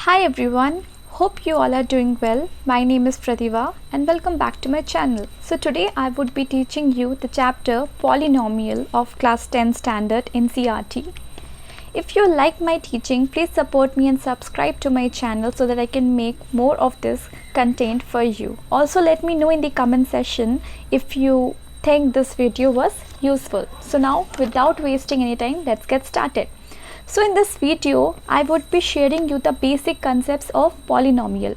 Hi everyone, hope you all are doing well. My name is Pratibha and welcome back to my channel. So today I would be teaching you the chapter Polynomial of class 10 standard in CRT. If you like my teaching, please support me and subscribe to my channel so that I can make more of this content for you. Also let me know in the comment section if you think this video was useful. So now without wasting any time, let's get started. So in this video, I would be sharing you the basic concepts of polynomial.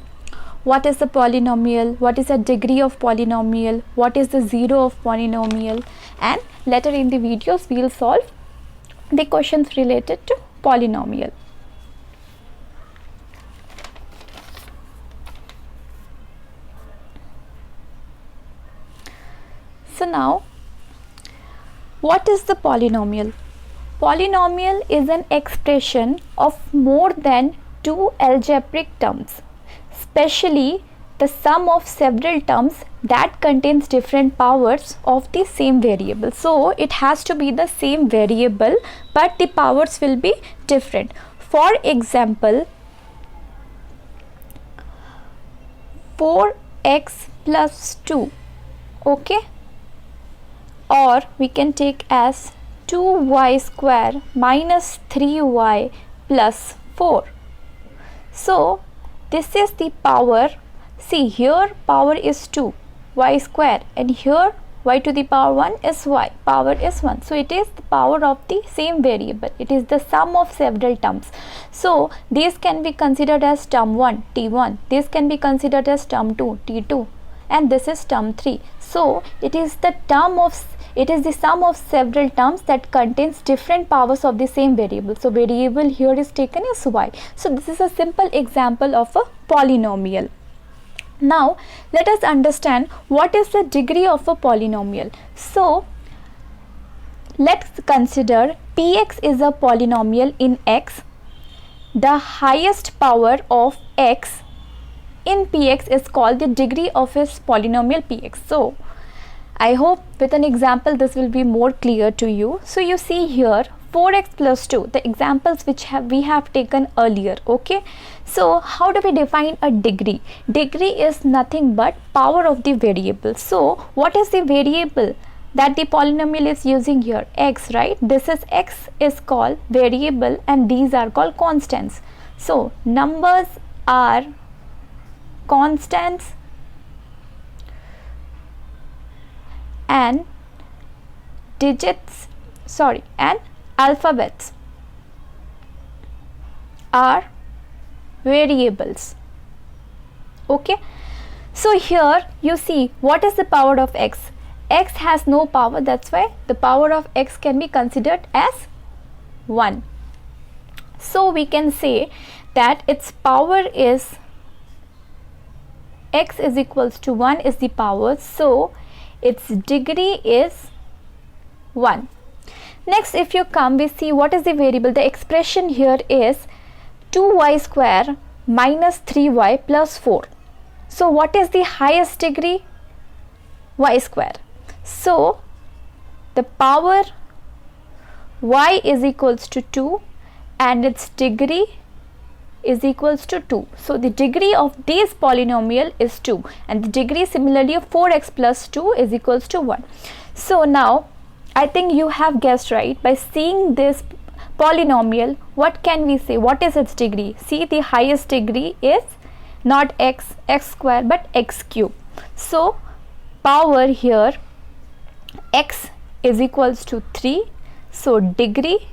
What is the polynomial? What is the degree of polynomial? What is the zero of polynomial? And later in the videos, we will solve the questions related to polynomial. So now, what is the polynomial? Polynomial is an expression of more than two algebraic terms, especially the sum of several terms that contains different powers of the same variable. So it has to be the same variable, but the powers will be different. For example, 4x plus 2, okay, or we can take as 2y square minus 3y plus 4. So this is the power. See, here power is 2 y square, and here y to the power 1 is y, power is 1. So it is the power of the same variable. It is the sum of several terms. So these can be considered as term 1 t1, this can be considered as term 2 t2, and this is term 3. So it is the sum of several terms that contains different powers of the same variable. So variable here is taken as y. So this is a simple example of a polynomial. Now let us understand what is the degree of a polynomial. So let's consider px is a polynomial in x. The highest power of x in px is called the degree of its polynomial px. So I hope with an example this will be more clear to you. So you see here 4x plus 2, the examples which we have taken earlier, okay. So how do we define a degree? Degree is nothing but power of the variable. So what is the variable that the polynomial is using here? X, right? This is x is called variable and these are called constants. So numbers are constants and and alphabets are variables, okay. So here you see what is the power of x. X has no power, that's why the power of x can be considered as 1. So we can say that its power is x is equals to 1 is the power, so its degree is 1. Next, if you come, we see what is the variable. The expression here is 2y square minus 3y plus 4. So what is the highest degree? Y square. So the power y is equals to 2 and its degree is equals to 2. So the degree of this polynomial is 2 and the degree similarly of 4x plus 2 is equals to 1. So now I think you have guessed right by seeing this polynomial. What can we say? What is its degree? See, the highest degree is not x square but x cube. So power here x is equals to 3. So degree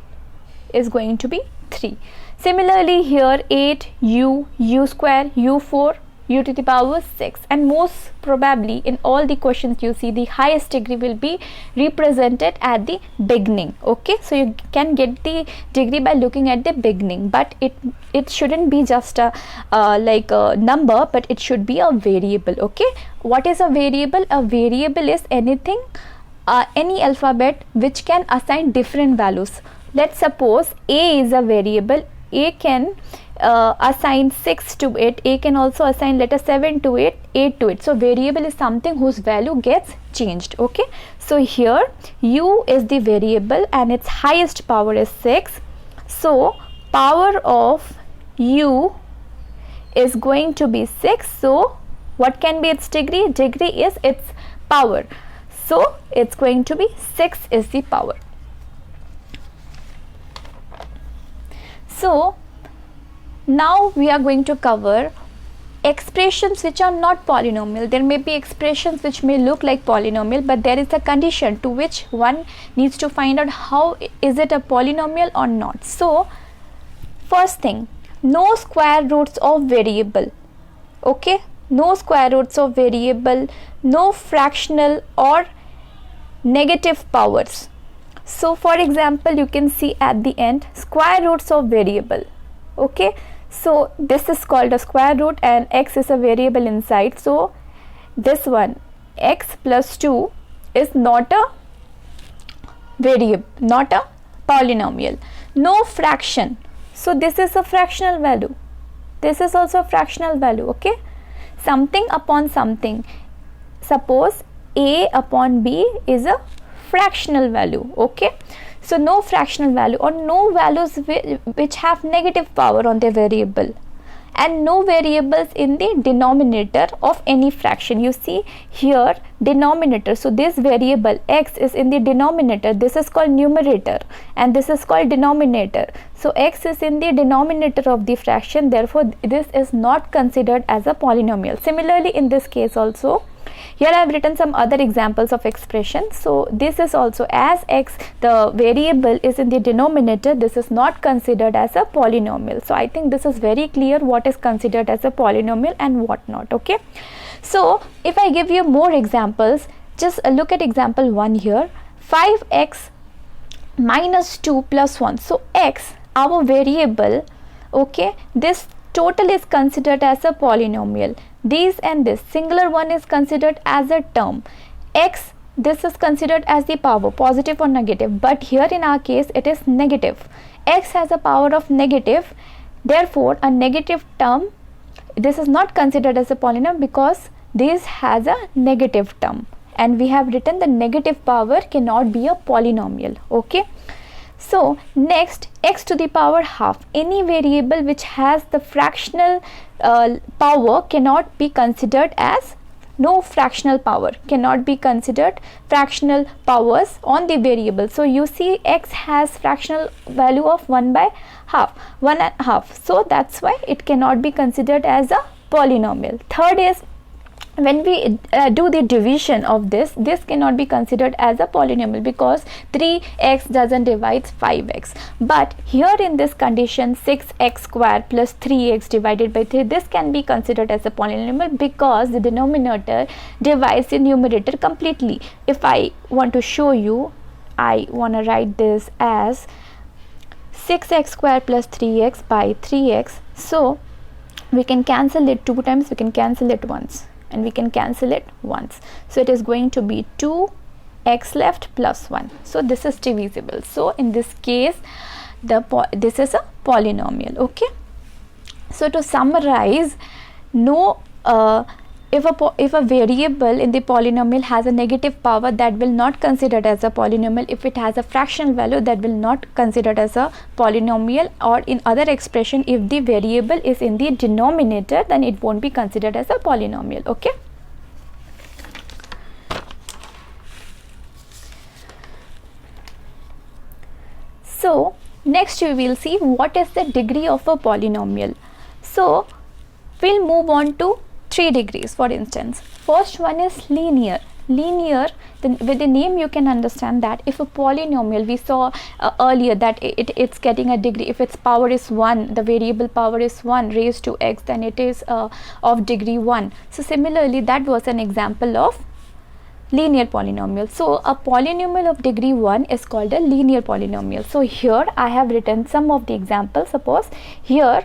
is going to be 3. Similarly here 8 u square u4 u to the power 6, and most probably in all the questions you see the highest degree will be represented at the beginning, okay. So you can get the degree by looking at the beginning, but it shouldn't be just a like a number, but it should be a variable, okay. What is a variable? A variable is anything any alphabet which can assign different values. Let's suppose a is a variable. A can assign 6 to it, A can also assign letter 7 to it, 8 to it. So variable is something whose value gets changed, okay. So here u is the variable and its highest power is 6. So power of u is going to be 6. So what can be its degree? Degree is its power. So it's going to be 6 is the power. So now we are going to cover expressions which are not polynomial. There may be expressions which may look like polynomial, but there is a condition to which one needs to find out how is it a polynomial or not. So first thing, no square roots of variable. Okay, no square roots of variable, no fractional or negative powers. So for example, you can see at the end square roots of variable. Okay, so this is called a square root and x is a variable inside. So this one, x plus 2, is not a variable, not a polynomial. No fraction. So this is a fractional value. This is also a fractional value. Okay, something upon something. Suppose a upon b is a fractional value. Okay, so no fractional value or no values which have negative power on their variable, and no variables in the denominator of any fraction. You see here denominator, so this variable x is in the denominator, this is called numerator and this is called denominator. So x is in the denominator of the fraction, therefore this is not considered as a polynomial. Similarly in this case also, here I have written some other examples of expression. So this is also, as x, the variable, is in the denominator, this is not considered as a polynomial. So I think this is very clear what is considered as a polynomial and what not. Okay, so if I give you more examples, just look at example 1 here. 5x minus 2 plus 1. So x, our variable, okay, this total is considered as a polynomial. These and this singular one is considered as a term. X, this is considered as the power, positive or negative, but here in our case it is negative. X has a power of negative, therefore a negative term, this is not considered as a polynomial because this has a negative term, and we have written the negative power cannot be a polynomial. Okay, so next, x to the power half. Any variable which has the fractional power cannot be considered as, no fractional power cannot be considered fractional powers on the variable. So you see x has fractional value of 1 by half, 1 and half. So that's why it cannot be considered as a polynomial. Third is, when we do the division of this cannot be considered as a polynomial because 3x doesn't divide 5x. But here in this condition, 6x square plus 3x divided by 3, this can be considered as a polynomial because the denominator divides the numerator completely. If I want to show you, I want to write this as 6x square plus 3x by 3x. So we can cancel it 2 times, we can cancel it once, and we can cancel it once. So it is going to be 2x left plus 1. So this is divisible. So in this case, this is a polynomial. Okay, so to summarize, no if a variable in the polynomial has a negative power, that will not considered as a polynomial. If it has a fractional value, that will not considered as a polynomial. Or in other expression, if the variable is in the denominator, then it won't be considered as a polynomial. Okay, so next we will see what is the degree of a polynomial. So we'll move on to 3 degrees. For instance, first one is linear. Linear, with the name you can understand that if a polynomial, we saw earlier that it's getting a degree. If its power is 1, the variable power is 1 raised to x, then it is of degree 1. So similarly, that was an example of linear polynomial. So a polynomial of degree 1 is called a linear polynomial. So here I have written some of the examples. Suppose here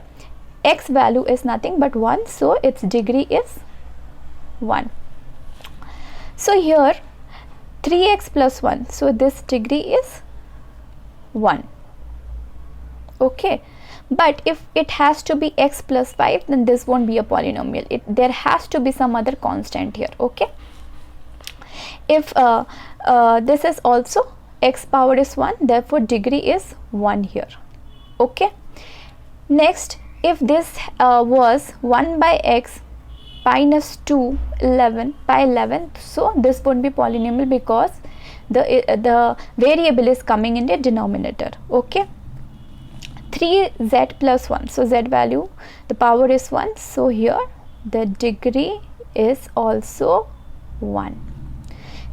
x value is nothing but 1, so its degree is 1. So here 3x plus 1, so this degree is 1. Okay, but if it has to be x plus 5, then this won't be a polynomial. There has to be some other constant here. Okay, if this is also x power is 1, therefore degree is 1 here. Okay, next if this was 1 by x minus 2 11 by 11, so this won't be polynomial because the variable is coming in the denominator. Okay, 3z plus 1, so z value, the power is 1, so here the degree is also 1.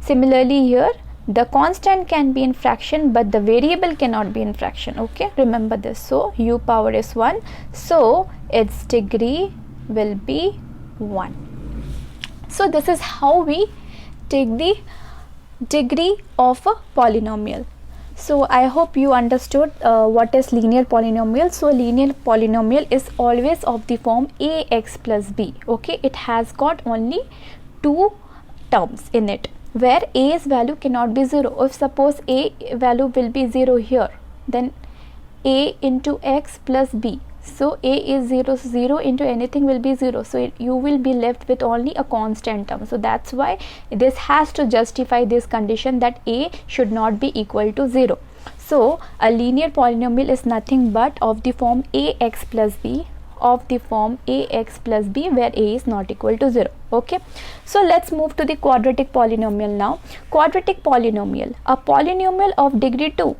Similarly here the constant can be in fraction but the variable cannot be in fraction. Okay, remember this. So u power is 1, so its degree will be 1. So this is how we take the degree of a polynomial. So I hope you understood what is linear polynomial. So linear polynomial is always of the form ax plus b. Okay, it has got only two terms in it where a's value cannot be 0. If suppose a value will be 0 here, then a into x plus b, so a is 0, 0 into anything will be 0, so you will be left with only a constant term. So that's why this has to justify this condition that a should not be equal to 0. So a linear polynomial is nothing but of the form ax plus b, of the form ax plus b where a is not equal to 0. Okay, so let's move to the quadratic polynomial now. Quadratic polynomial, a polynomial of degree 2,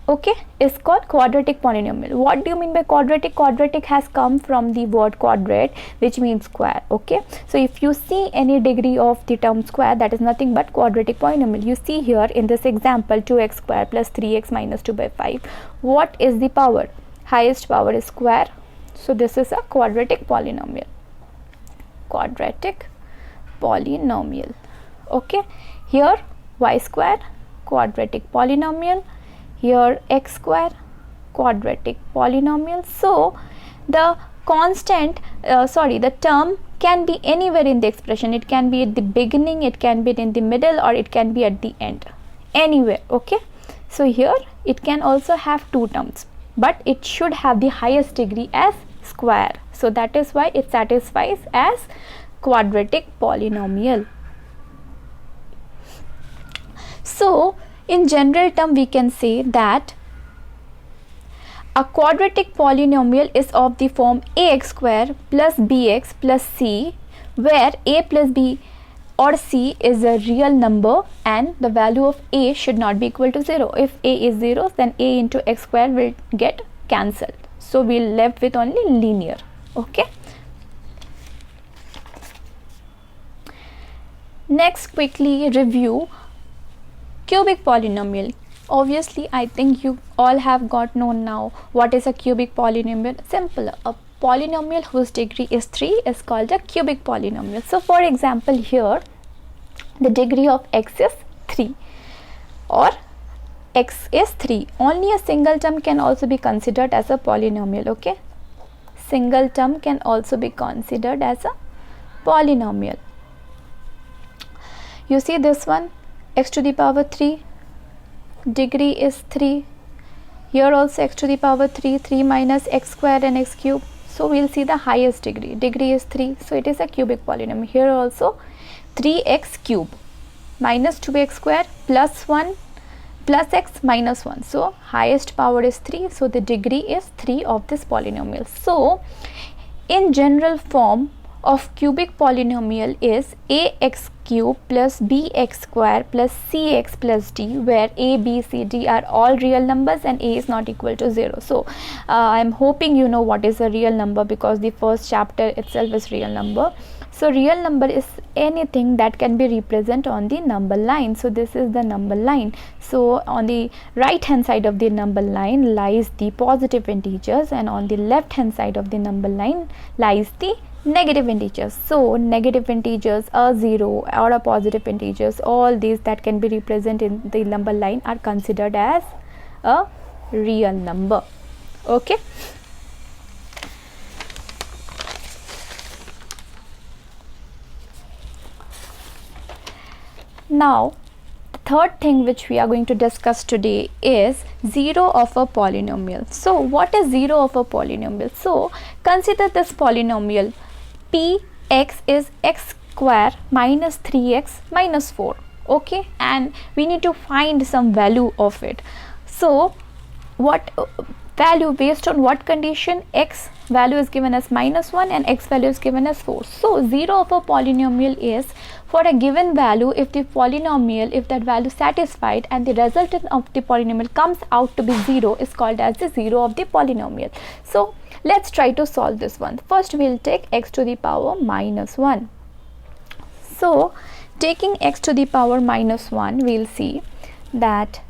okay, is called quadratic polynomial. What do you mean by quadratic? Quadratic has come from the word quadrate, which means square. Okay, so if you see any degree of the term square, that is nothing but quadratic polynomial. You see here in this example 2x square plus 3x minus 2 by 5. What is the power? Highest power is square, so this is a quadratic polynomial. Quadratic polynomial. Okay, here y square, quadratic polynomial, here x square, quadratic polynomial. So the constant the term can be anywhere in the expression. It can be at the beginning, it can be in the middle, or it can be at the end, anywhere. Okay, so here it can also have two terms, but it should have the highest degree as square, so that is why it satisfies as quadratic polynomial. So in general term we can say that a quadratic polynomial is of the form ax square plus bx plus c, where a plus b or c is a real number and the value of a should not be equal to 0. If a is 0, then a into x square will get cancelled, so we are left with only linear. Okay, next quickly review cubic polynomial. Obviously I think you all have got known now what is a cubic polynomial. Simple, a polynomial whose degree is 3 is called a cubic polynomial. So for example here the degree of x is 3 or x is 3. Only a single term can also be considered as a polynomial. Okay, single term can also be considered as a polynomial. You see this one, x to the power 3, degree is 3. Here also x to the power 3, 3 minus x square and x cube, so we'll see the highest degree. Degree is 3, so it is a cubic polynomial. Here also 3x cube minus 2x square plus 1 plus x minus 1, so highest power is 3, so the degree is 3 of this polynomial. So in general form of cubic polynomial is ax cube plus bx square plus cx plus d, where a, b, c, d are all real numbers and a is not equal to 0. So I am hoping you know what is a real number, because the first chapter itself is real number. So real number is anything that can be represented on the number line. So this is the number line. So on the right hand side of the number line lies the positive integers, and on the left hand side of the number line lies the negative integers. So negative integers, a 0 or a positive integers, all these that can be represented in the number line are considered as a real number. Okay, now the third thing which we are going to discuss today is zero of a polynomial. So what is zero of a polynomial? So consider this polynomial px is x square minus 3x minus 4. Okay, and we need to find some value of it. So what value based on what condition? X value is given as -1 and x value is given as 4. So 0 of a polynomial is for a given value if the polynomial, if that value satisfied and the resultant of the polynomial comes out to be 0, is called as the 0 of the polynomial. So let's try to solve this one. First we'll take x to the power -1. So taking x to the power -1, we'll see that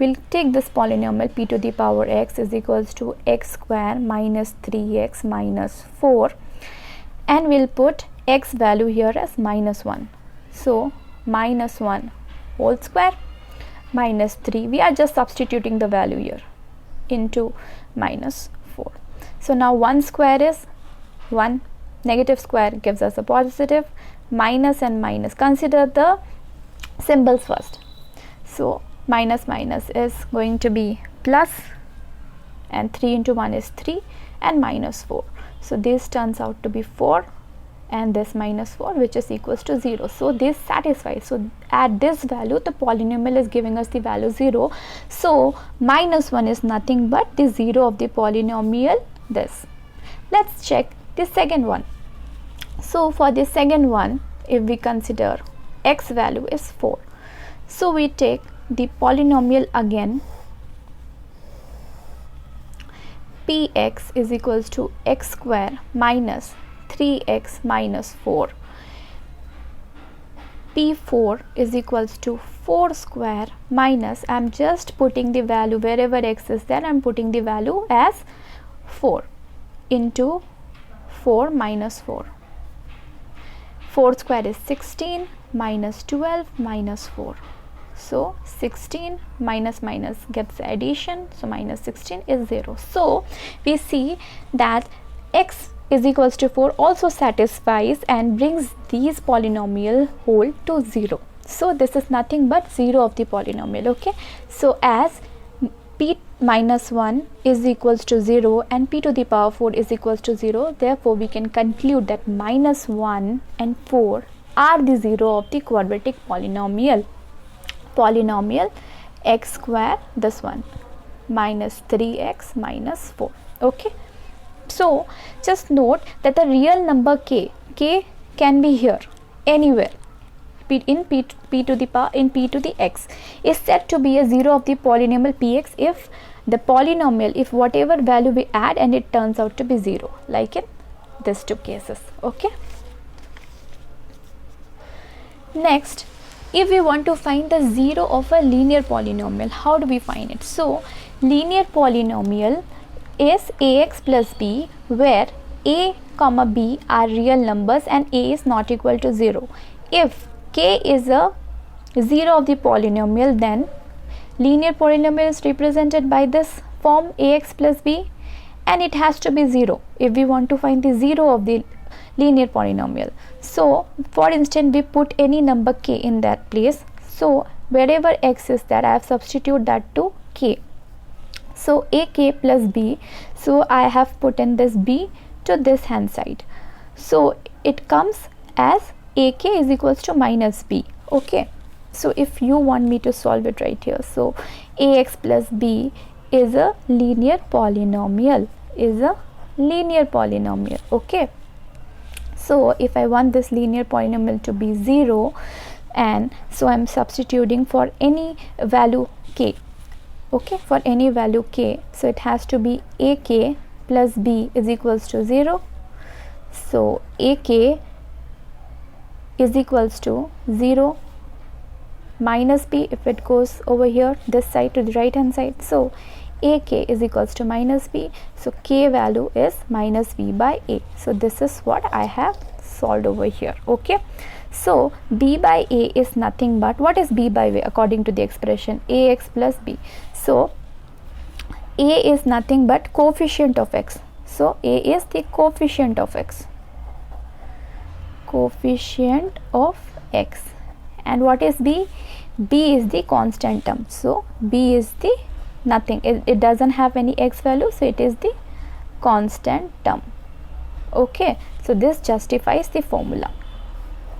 we'll take this polynomial p to the power x is equals to x square minus 3x minus 4, and we'll put x value here as -1. So -1 whole square minus 3, we are just substituting the value here, into -4. So now 1 square is 1, negative square gives us a positive, minus and minus, consider the symbols first. So minus is going to be plus, and 3 into 1 is 3, and -4. So this turns out to be 4, and this -4, which is equals to 0. So this satisfies. So at this value the polynomial is giving us the value 0. So -1 is nothing but the 0 of the polynomial this. Let's check the second one. So for the second one, if we consider x value is 4, so we take the polynomial again, px is equals to x square minus 3x minus 4, p4 is equals to 4 square minus, I'm just putting the value wherever x is there, I'm putting the value as 4, into 4 minus 4. 4 square is 16 minus 12 minus 4. So 16 minus gets addition, so minus 16 is 0. So we see that x is equals to 4 also satisfies and brings these polynomial whole to 0. So this is nothing but 0 of the polynomial. Okay, so as p -1 is equals to 0 and p to the power 4 is equals to 0, therefore we can conclude that -1 and 4 are the 0 of the quadratic polynomial x square, this one, minus 3x minus 4. Okay, so just note that the real number k can be here anywhere in p to the power in p to the x is said to be a 0 of the polynomial px if the polynomial, if whatever value we add and it turns out to be 0, like in these two cases. Okay, next, if we want to find the 0 of a linear polynomial, how do we find it? So linear polynomial is ax plus b, where a comma b are real numbers and a is not equal to 0. If k is a 0 of the polynomial, then linear polynomial is represented by this form ax plus b, and it has to be 0 if we want to find the 0 of the linear polynomial. So for instance, we put any number k in that place, so wherever x is there, I have substituted that to k. So ak plus b, so I have put in this b to this hand side, so it comes as ak is equals to minus b. Okay, so if you want me to solve it right here, so ax plus b is a linear polynomial, okay. So if I want this linear polynomial to be 0, and so I'm substituting for any value k, okay, for any value k, so it has to be ak plus b is equals to 0. So ak is equals to 0 minus b if it goes over here this side to the right hand side, so ak is equals to minus b, so k value is minus b by a. So this is what I have solved over here. Okay, so b by a is nothing but, what is b by a according to the expression ax plus b? So a is nothing but coefficient of x, so a is the coefficient of x, and what is b? B is the constant term, so b is the nothing, it doesn't have any x value, so it is the constant term. Okay, so this justifies the formula.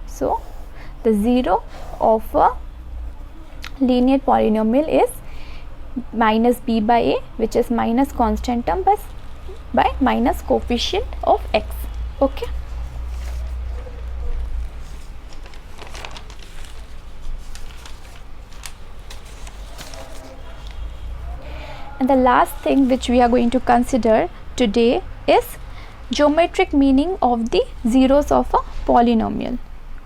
So the 0 of a linear polynomial is minus b by a, which is minus constant term by minus coefficient of x. Okay. And the last thing which we are going to consider today is geometric meaning of the zeros of a polynomial.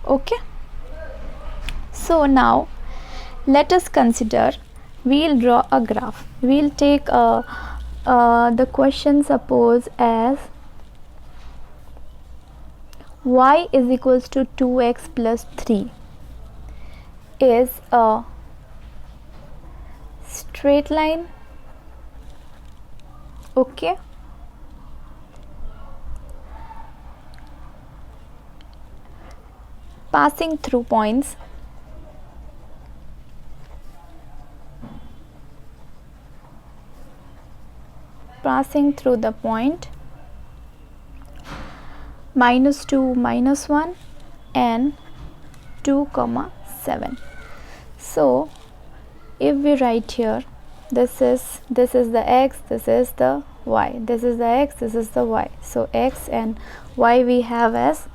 Okay. So now let us consider, we'll draw a graph. We'll take the question suppose as y is equals to 2x plus 3 is a straight line. Okay. Passing through points the point -2, -1 and 2, 7. So if we write here, this is the x, this is the y, this is the x, this is the y. So x and y we have as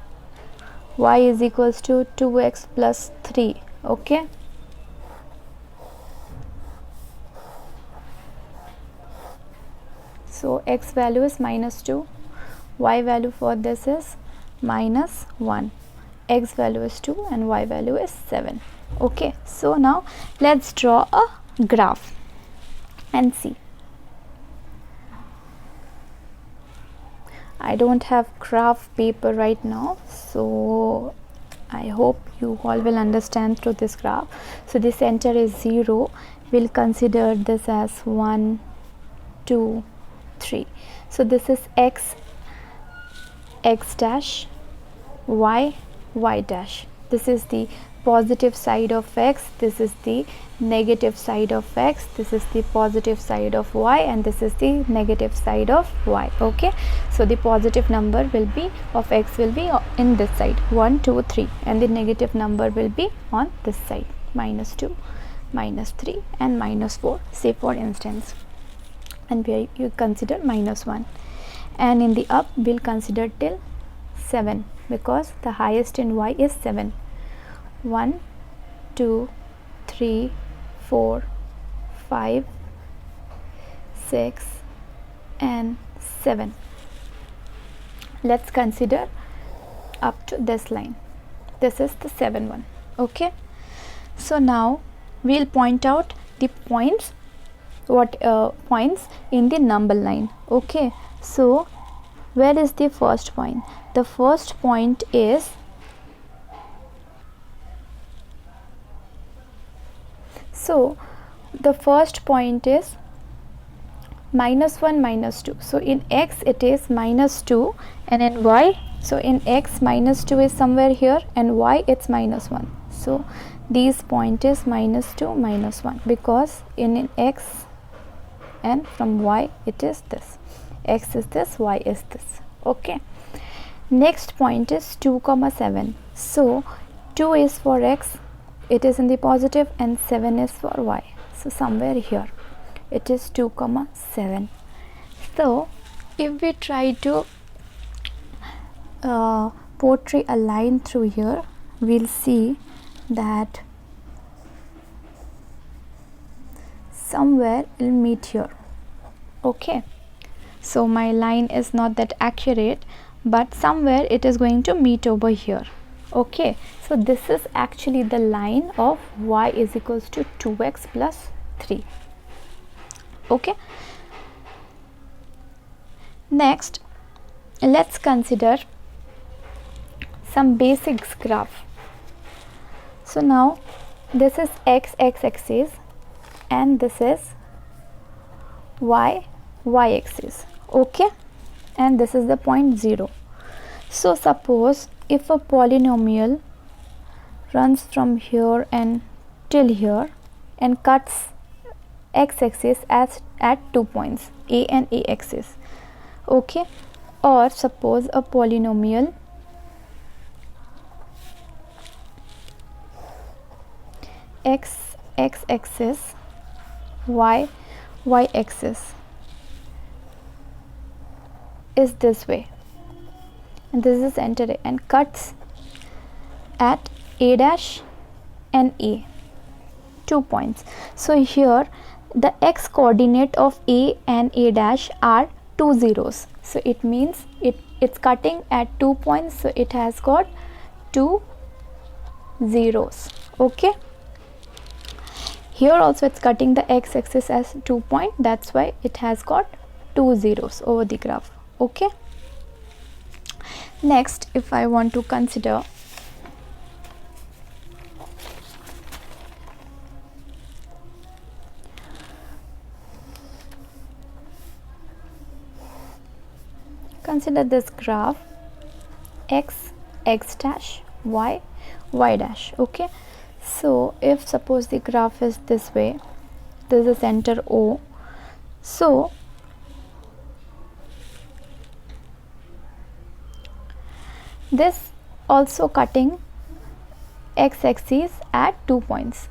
y is equals to 2x plus 3. Okay. So x value is -2, y value for this is -1, x value is 2 and y value is 7. Okay. So now let's draw a graph and see. I don't have graph paper right now, so I hope you all will understand through this graph. So the center is 0. We'll consider this as 1, 2, 3. So this is x dash, y dash. This is the positive side of x, this is the negative side of x, this is the positive side of y, and this is the negative side of y. Okay. So the positive number will be of x will be in this side 1, 2, 3, and the negative number will be on this side -2, -3 and -4, say for instance, and where you consider -1, and in the up we'll consider till 7 because the highest in y is 7. 1, 2, 3, 4, 5, 6 and 7. Let's consider up to this line. This is the 7 one. Okay. So now we'll point out the points, points in the number line. Okay. So where is the first point? The first point is -1, -2. So in x it is -2 and in y, so in x -2 is somewhere here and y it's -1. So these point is -2, -1 because in x and from y it is this. X is this, y is this. Okay. Next point is 2, 7. So 2 is for x, it is in the positive, and 7 is for y. So somewhere here it is 2, 7. So if we try to portray a line through here, we'll see that somewhere it'll meet here. Okay. So my line is not that accurate, but somewhere it is going to meet over here. Okay. So this is actually the line of y is equals to 2x plus 3. Okay. Next, let's consider some basics graph. So now this is x axis and this is y axis. Okay. And this is the point 0. So suppose if a polynomial runs from here and till here and cuts x axis at 2 points, a and a axis. Okay. Or suppose a polynomial x axis, y y-axis is this way, and this is center A, and cuts at A dash and A, 2 points. So here the x coordinate of A and A dash are 2 zeros, so it means it's cutting at 2 points, so it has got 2 zeros. Okay, here also it's cutting the x-axis as 2 point, that's why it has got 2 zeros over the graph. Okay, next if I want to consider this graph x dash y dash. Okay, so if suppose the graph is this way, this is center O, so this also cutting x-axis at 2 points,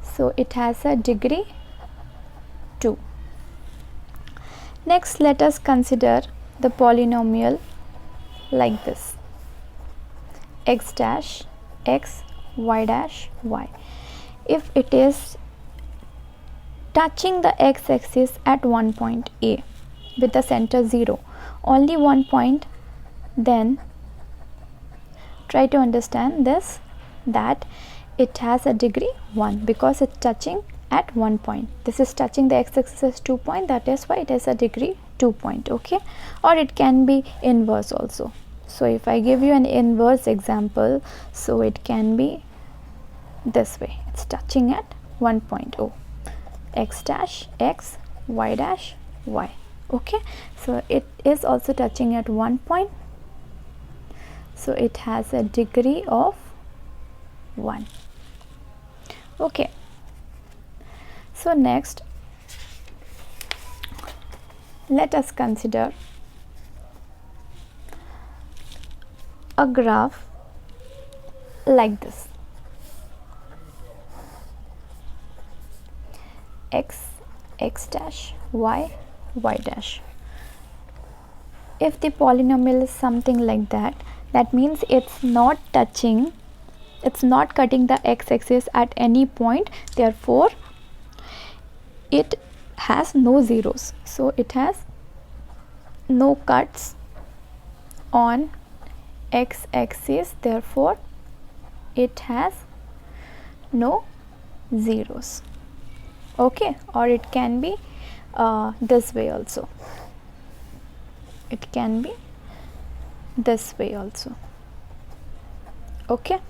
so it has a degree 2. Next, let us consider the polynomial like this: x dash x, y dash y. If it is touching the x-axis at one point A with the center 0, only 1 point, then try to understand this, that it has a degree 1 because it's touching at 1 point. This is touching the x-axis as 2 point, that is why it is a degree 2 point. Okay, or it can be inverse also. So if I give you an inverse example, so it can be this way: it's touching at 1 point O, x dash x, y dash y. Okay, so it is also touching at 1 point, so it has a degree of 1. Okay, so next let us consider a graph like this: x dash y dash. If the polynomial is something like that, that means it's not touching, it's not cutting the x-axis at any point, therefore it has no zeros, so it has no cuts on x-axis, therefore it has no zeros. Okay, or it can be this way also, it can be this way also. Okay,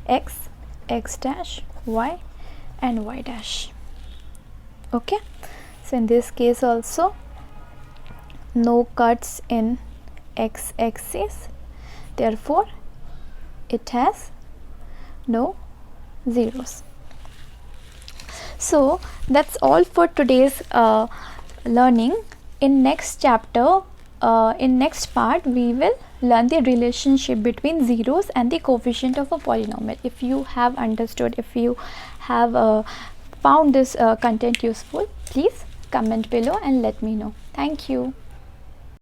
x dash y and y dash. Okay, so in this case also no cuts in x-axis, therefore it has no zeros. So that's all for today's learning. In next chapter, in next part, we will learn the relationship between zeros and the coefficient of a polynomial. If you have understood, if you have found this content useful, please comment below and let me know. Thank you.